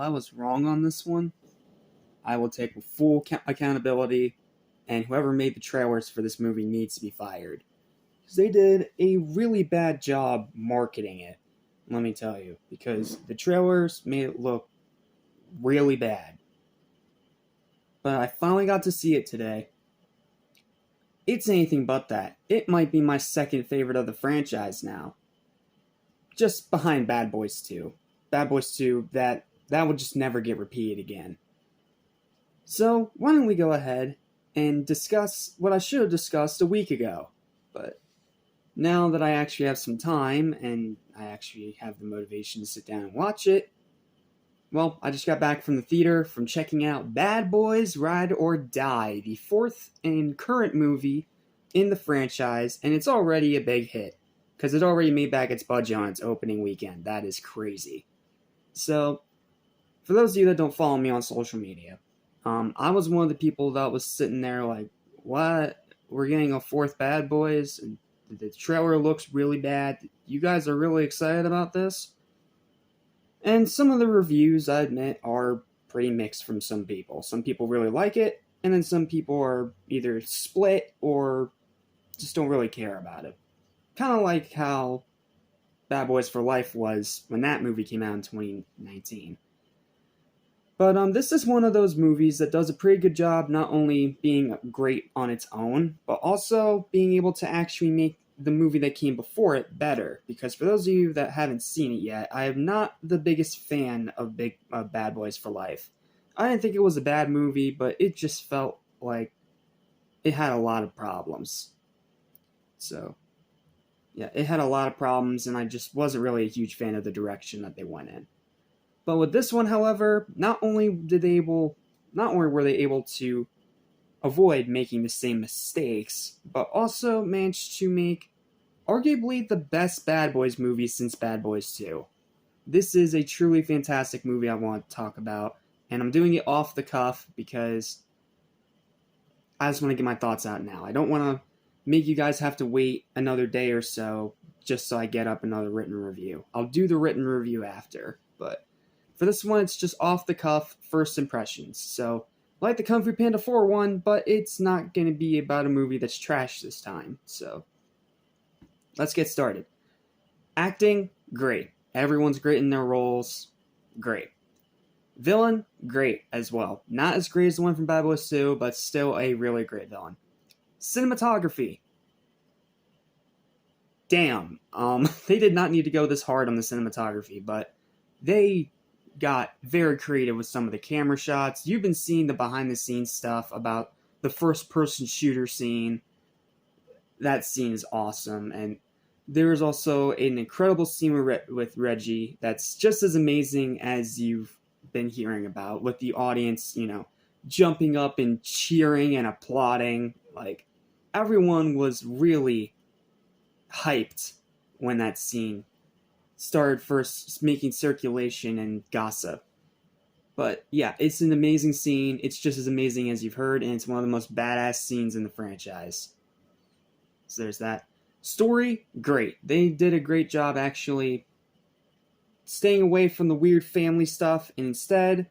I was wrong on this one, I will take full accountability, and whoever made the trailers for this movie needs to be fired. Because they did a really bad job marketing it, let me tell you. Because the trailers made it look really bad. But I finally got to see it today. It's anything but that. It might be my second favorite of the franchise now. Just behind Bad Boys 2. Bad Boys 2, that would just never get repeated again. So, why don't we go ahead and discuss what I should have discussed a week ago. But now that I actually have some time and I actually have the motivation to sit down and watch it, well, I just got back from the theater from checking out Bad Boys Ride or Die, the fourth and current movie in the franchise, and it's already a big hit, because it already made back its budget on its opening weekend. That is crazy. So, for those of you that don't follow me on social media, I was one of the people that was sitting there like, what? We're getting a fourth Bad Boys, and the trailer looks really bad. You guys are really excited about this? And some of the reviews, I admit, are pretty mixed from some people. Some people really like it, and then some people are either split or just don't really care about it. Kind of like how Bad Boys for Life was when that movie came out in 2019. But this is one of those movies that does a pretty good job not only being great on its own, but also being able to actually make the movie that came before it better. Because for those of you that haven't seen it yet, I am not the biggest fan of Bad Boys for Life. I didn't think it was a bad movie, but it just felt like it had a lot of problems. So, yeah, it had a lot of problems, and I just wasn't really a huge fan of the direction that they went in. But with this one, however, not only were they able to avoid making the same mistakes, but also managed to make arguably the best Bad Boys movie since Bad Boys 2. This is a truly fantastic movie I want to talk about, and I'm doing it off the cuff because I just want to get my thoughts out now. I don't want to make you guys have to wait another day or so just so I get up another written review. I'll do the written review after, but for this one, it's just off the cuff, first impressions. So, like the Kung Fu Panda 4 one, but it's not going to be about a movie that's trash this time. So, let's get started. Acting, great. Everyone's great in their roles. Great. Villain, great as well. Not as great as the one from Bad Boys 2, but still a really great villain. Cinematography. Damn. They did not need to go this hard on the cinematography, but they got very creative with some of the camera shots. You've been seeing the behind-the-scenes stuff about the first-person shooter scene. That scene is awesome, and there is also an incredible scene with Reggie that's just as amazing as you've been hearing about, with the audience, jumping up and cheering and applauding. Like, everyone was really hyped when that scene started first making circulation and gossip. But yeah, it's an amazing scene. It's just as amazing as you've heard, and it's one of the most badass scenes in the franchise. So there's that. Story, great. They did a great job actually staying away from the weird family stuff, and instead,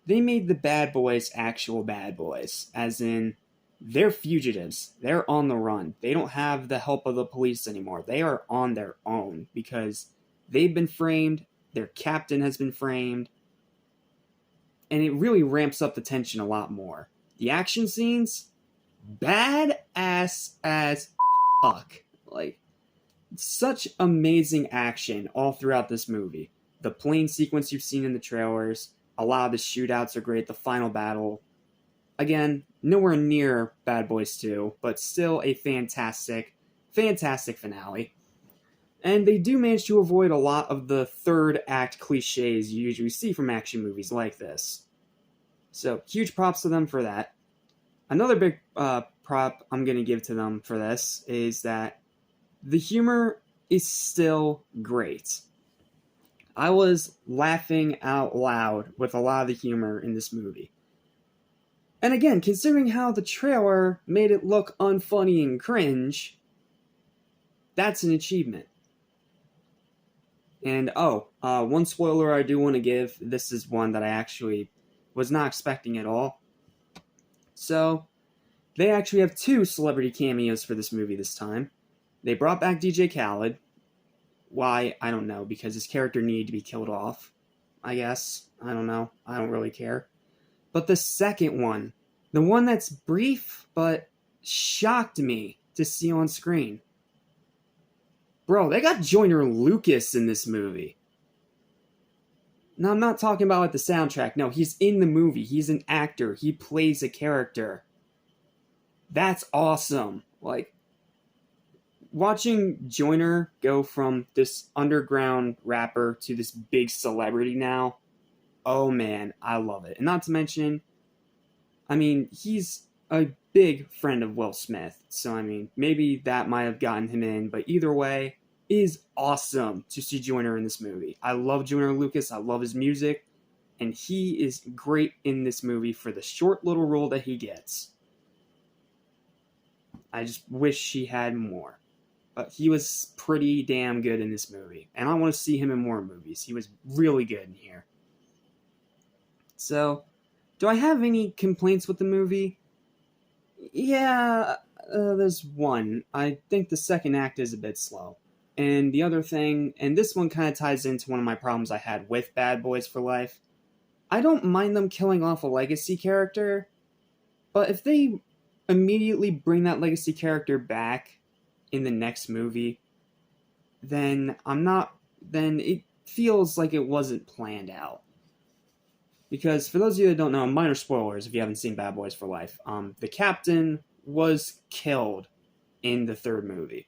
they made the bad boys actual bad boys. As in, they're fugitives. They're on the run. They don't have the help of the police anymore. They are on their own because they've been framed, their captain has been framed, and it really ramps up the tension a lot more. The action scenes, badass as fuck. Like, such amazing action all throughout this movie. The plane sequence you've seen in the trailers, a lot of the shootouts are great, the final battle. Again, nowhere near Bad Boys 2, but still a fantastic, fantastic finale. And they do manage to avoid a lot of the third act cliches you usually see from action movies like this. So, huge props to them for that. Another big prop I'm going to give to them for this is that the humor is still great. I was laughing out loud with a lot of the humor in this movie. And again, considering how the trailer made it look unfunny and cringe, that's an achievement. And one spoiler I do want to give. This is one that I actually was not expecting at all. So, they actually have two celebrity cameos for this movie this time. They brought back DJ Khaled. Why? I don't know, because his character needed to be killed off. I guess. I don't know. I don't really care. But the second one, the one that's brief but shocked me to see on screen. Bro, they got Joyner Lucas in this movie. Now, I'm not talking about like the soundtrack. No, he's in the movie. He's an actor. He plays a character. That's awesome. Like, watching Joyner go from this underground rapper to this big celebrity now, oh man, I love it. And not to mention, I mean, he's a big friend of Will Smith, so I mean, maybe that might have gotten him in, but either way, it is awesome to see Joyner in this movie. I love Joyner Lucas, I love his music, and he is great in this movie for the short little role that he gets. I just wish he had more. But he was pretty damn good in this movie, and I want to see him in more movies. He was really good in here. So, do I have any complaints with the movie? Yeah, there's one. I think the second act is a bit slow. And the other thing, and this one kind of ties into one of my problems I had with Bad Boys for Life, I don't mind them killing off a legacy character, but if they immediately bring that legacy character back in the next movie, then it feels like it wasn't planned out. Because for those of you that don't know, minor spoilers if you haven't seen Bad Boys for Life, the captain was killed in the third movie.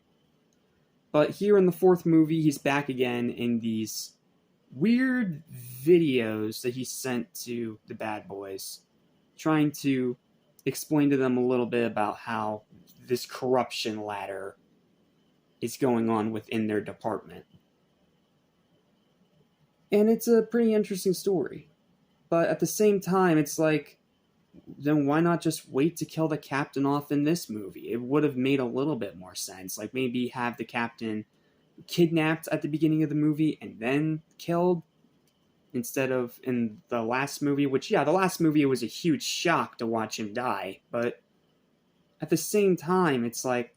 But here in the fourth movie, he's back again in these weird videos that he sent to the Bad Boys, trying to explain to them a little bit about how this corruption ladder is going on within their department. And it's a pretty interesting story. But at the same time, it's like, then why not just wait to kill the captain off in this movie? It would have made a little bit more sense. Like maybe have the captain kidnapped at the beginning of the movie and then killed, instead of in the last movie, which, yeah, the last movie, it was a huge shock to watch him die. But at the same time, it's like,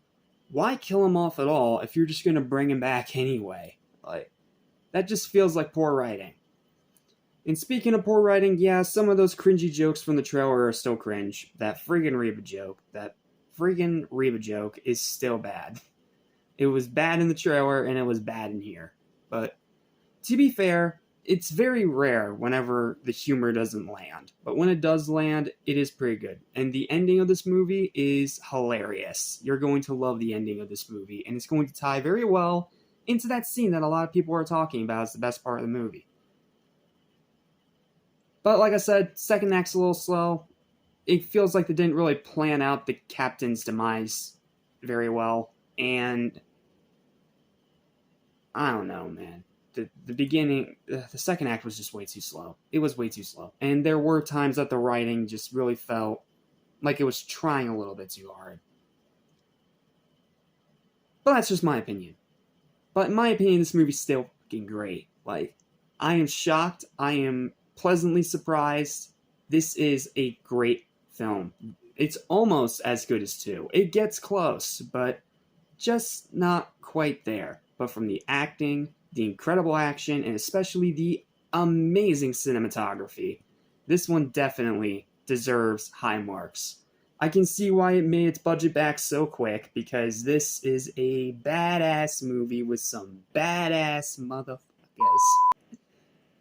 why kill him off at all if you're just going to bring him back anyway? Like, that just feels like poor writing. And speaking of poor writing, yeah, some of those cringy jokes from the trailer are still cringe. That friggin' Reba joke is still bad. It was bad in the trailer, and it was bad in here. But, to be fair, it's very rare whenever the humor doesn't land. But when it does land, it is pretty good. And the ending of this movie is hilarious. You're going to love the ending of this movie, and it's going to tie very well into that scene that a lot of people are talking about as the best part of the movie. But like I said, second act's a little slow. It feels like they didn't really plan out the captain's demise very well. And I don't know, man. The beginning, the second act was just way too slow. It was way too slow. And there were times that the writing just really felt like it was trying a little bit too hard. But that's just my opinion. But in my opinion, this movie's still fucking great. Like, I am shocked. I am pleasantly surprised. This is a great film. It's almost as good as 2. It gets close, but just not quite there. But from the acting, the incredible action, and especially the amazing cinematography, this one definitely deserves high marks. I can see why it made its budget back so quick, because this is a badass movie with some badass motherfuckers.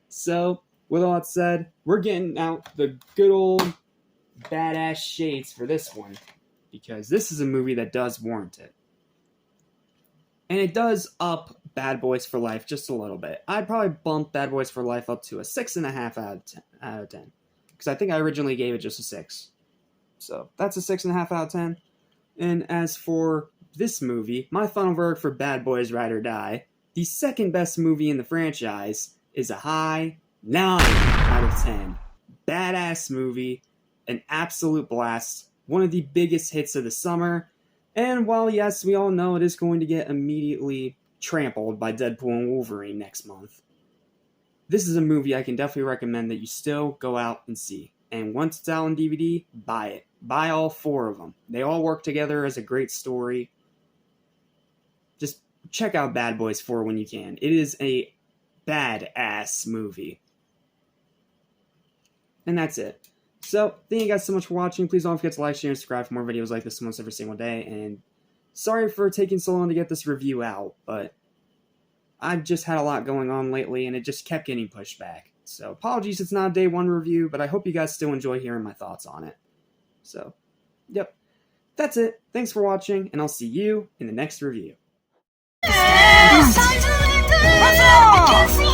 So, with all that said, we're getting out the good old badass shades for this one, because this is a movie that does warrant it. And it does up Bad Boys for Life just a little bit. I'd probably bump Bad Boys for Life up to a 6.5 out of 10. Because I think I originally gave it just a 6. So that's a 6.5 out of 10. And as for this movie, my final verdict for Bad Boys Ride or Die, the second best movie in the franchise, is a high 9 out of 10. Badass movie, an absolute blast, one of the biggest hits of the summer, and while yes, we all know it is going to get immediately trampled by Deadpool and Wolverine next month. This is a movie I can definitely recommend that you still go out and see. And once it's out on DVD, buy it. Buy all 4 of them. They all work together as a great story. Just check out Bad Boys 4 when you can. It is a badass movie. And that's it. So, thank you guys so much for watching. Please don't forget to like, share, and subscribe for more videos like this once every single day. And sorry for taking so long to get this review out, but I've just had a lot going on lately, and it just kept getting pushed back. So, apologies it's not a day 1 review, but I hope you guys still enjoy hearing my thoughts on it. So, yep. That's it. Thanks for watching, and I'll see you in the next review. It's time to leave the